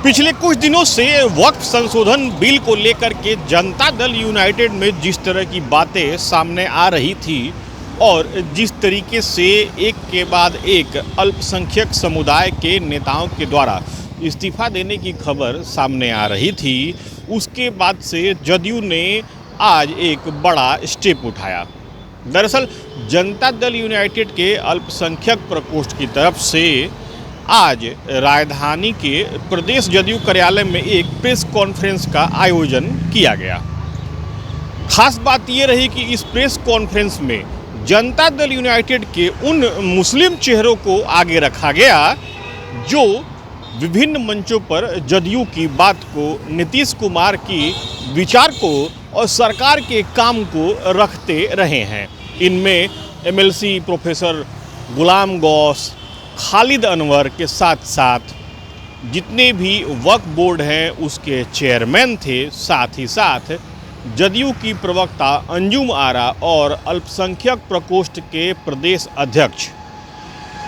पिछले कुछ दिनों से वक्फ संशोधन बिल को लेकर के जनता दल यूनाइटेड में जिस तरह की बातें सामने आ रही थी और जिस तरीके से एक के बाद एक अल्पसंख्यक समुदाय के नेताओं के द्वारा इस्तीफा देने की खबर सामने आ रही थी, उसके बाद से जदयू ने आज एक बड़ा स्टेप उठाया। दरअसल जनता दल यूनाइटेड के अल्पसंख्यक प्रकोष्ठ की तरफ से आज राजधानी के प्रदेश जदयू कार्यालय में एक प्रेस कॉन्फ्रेंस का आयोजन किया गया। खास बात ये रही कि इस प्रेस कॉन्फ्रेंस में जनता दल यूनाइटेड के उन मुस्लिम चेहरों को आगे रखा गया जो विभिन्न मंचों पर जदयू की बात को, नीतीश कुमार की विचार को और सरकार के काम को रखते रहे हैं। इनमें एमएलसी प्रोफेसर गुलाम गौस, खालिद अनवर के साथ साथ जितने भी वक्फ बोर्ड हैं उसके चेयरमैन थे, साथ ही साथ जदयू की प्रवक्ता अंजुम आरा और अल्पसंख्यक प्रकोष्ठ के प्रदेश अध्यक्ष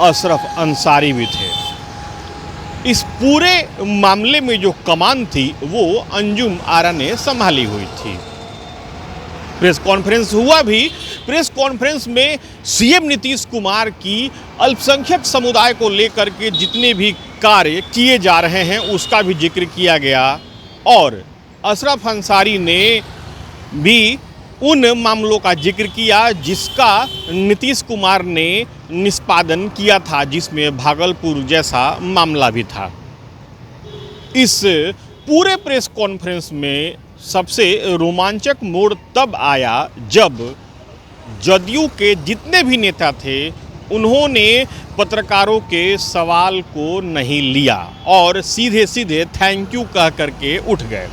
अशरफ अंसारी भी थे। इस पूरे मामले में जो कमान थी वो अंजुम आरा ने संभाली हुई थी। प्रेस कॉन्फ्रेंस हुआ भी। प्रेस कॉन्फ्रेंस में सीएम नीतीश कुमार की अल्पसंख्यक समुदाय को लेकर के जितने भी कार्य किए जा रहे हैं उसका भी जिक्र किया गया और अशरफ अंसारी ने भी उन मामलों का जिक्र किया जिसका नीतीश कुमार ने निष्पादन किया था, जिसमें भागलपुर जैसा मामला भी था। इस पूरे प्रेस कॉन्फ्रेंस में सबसे रोमांचक मोड़ तब आया जब जदयू के जितने भी नेता थे उन्होंने पत्रकारों के सवाल को नहीं लिया और सीधे सीधे थैंक यू कह करके उठ गए।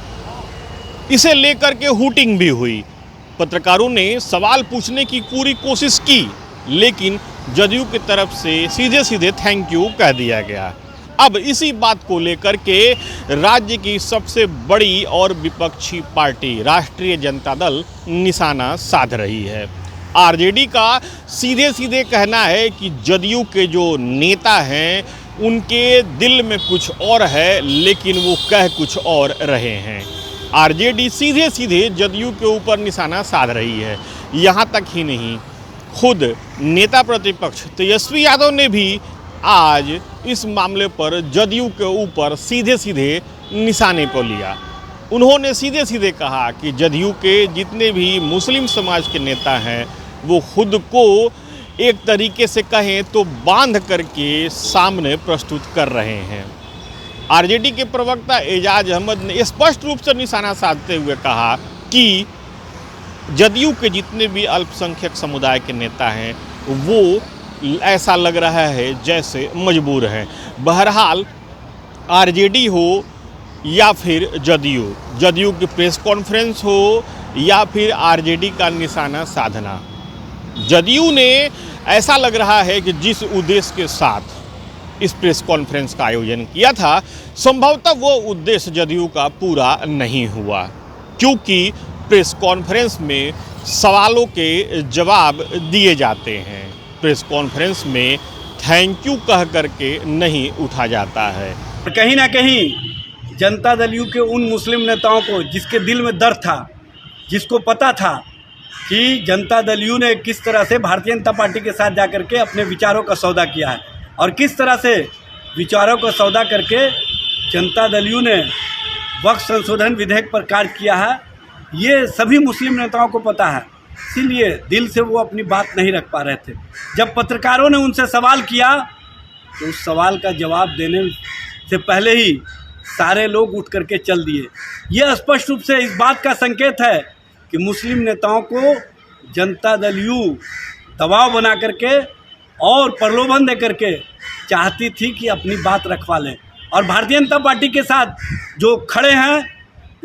इसे लेकर के हूटिंग भी हुई। पत्रकारों ने सवाल पूछने की पूरी कोशिश की लेकिन जदयू की तरफ से सीधे सीधे थैंक यू कह दिया गया। अब इसी बात को लेकर के राज्य की सबसे बड़ी और विपक्षी पार्टी राष्ट्रीय जनता दल निशाना साध रही है। आरजेडी का सीधे सीधे कहना है कि जदयू के जो नेता हैं उनके दिल में कुछ और है लेकिन वो कह कुछ और रहे हैं। आरजेडी सीधे सीधे जदयू के ऊपर निशाना साध रही है। यहाँ तक ही नहीं, खुद नेता प्रतिपक्ष तेजस्वी यादव ने भी आज इस मामले पर जदयू के ऊपर सीधे सीधे निशाने पर लिया। उन्होंने सीधे सीधे कहा कि जदयू के जितने भी मुस्लिम समाज के नेता हैं वो खुद को एक तरीके से कहें तो बांध करके सामने प्रस्तुत कर रहे हैं। आरजेडी के प्रवक्ता एजाज अहमद ने स्पष्ट रूप से निशाना साधते हुए कहा कि जदयू के जितने भी अल्पसंख्यक समुदाय के नेता हैं वो ऐसा लग रहा है जैसे मजबूर हैं। बहरहाल आरजेडी हो या फिर जदयू की प्रेस कॉन्फ्रेंस हो या फिर आरजेडी का निशाना साधना, जदयू ने ऐसा लग रहा है कि जिस उद्देश्य के साथ इस प्रेस कॉन्फ्रेंस का आयोजन किया था संभवतः वो उद्देश्य जदयू का पूरा नहीं हुआ, क्योंकि प्रेस कॉन्फ्रेंस में सवालों के जवाब दिए जाते हैं। प्रेस कॉन्फ्रेंस में थैंक यू कह करके नहीं उठा जाता है। कहीं ना कहीं जनता दल यू के उन मुस्लिम नेताओं को जिसके दिल में दर्द था, जिसको पता था कि जनता दल यू ने किस तरह से भारतीय जनता पार्टी के साथ जाकर के अपने विचारों का सौदा किया है और किस तरह से विचारों का सौदा करके जनता दल यू ने वक्फ संशोधन विधेयक पर कार्य किया है, ये सभी मुस्लिम नेताओं को पता है। इसीलिए दिल से वो अपनी बात नहीं रख पा रहे थे। जब पत्रकारों ने उनसे सवाल किया तो उस सवाल का जवाब देने से पहले ही सारे लोग उठ करके चल दिए। ये स्पष्ट रूप से इस बात का संकेत है कि मुस्लिम नेताओं को जनता दल यू दबाव बना करके और प्रलोभन दे करके चाहती थी कि अपनी बात रखवा लें और भारतीय जनता पार्टी के साथ जो खड़े हैं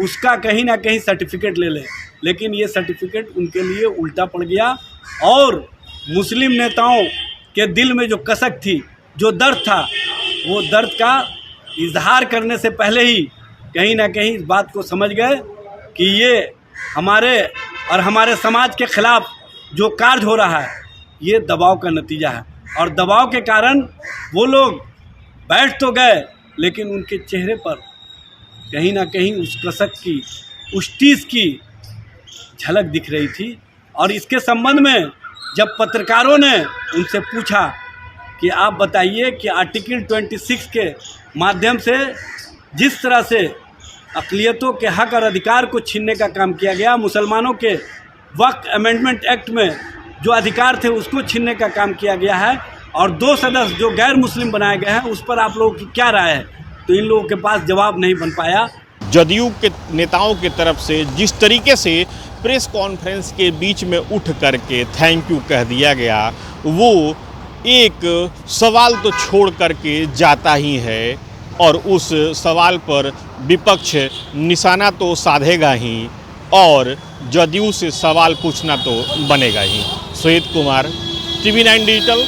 उसका कहीं ना कहीं सर्टिफिकेट ले लें। लेकिन ये सर्टिफिकेट उनके लिए उल्टा पड़ गया और मुस्लिम नेताओं के दिल में जो कसक थी, जो दर्द था, वो दर्द का इजहार करने से पहले ही कहीं ना कहीं इस बात को समझ गए कि ये हमारे और हमारे समाज के खिलाफ जो कार्य हो रहा है ये दबाव का नतीजा है और दबाव के कारण वो लोग बैठ तो गए लेकिन उनके चेहरे पर कहीं ना कहीं उस कसक की, उस टीस की झलक दिख रही थी। और इसके संबंध में जब पत्रकारों ने उनसे पूछा कि आप बताइए कि आर्टिकल 26 के माध्यम से जिस तरह से अक़लियतों के हक और अधिकार को छीनने का काम किया गया, मुसलमानों के वक्फ अमेंडमेंट एक्ट में जो अधिकार थे उसको छीनने का काम किया गया है, और 2 सदस्य जो गैर मुस्लिम बनाए गए हैं, उस पर आप लोगों की क्या राय है? तो इन लोगों के पास जवाब नहीं बन पाया। जदयू के नेताओं की तरफ से जिस तरीके से प्रेस कॉन्फ्रेंस के बीच में उठ करके थैंक यू कह दिया गया, वो एक सवाल तो छोड़ करके जाता ही है, और उस सवाल पर विपक्ष निशाना तो साधेगा ही, और जदयू से सवाल पूछना तो बनेगा ही। श्वेत कुमार, TV9 डिजिटल,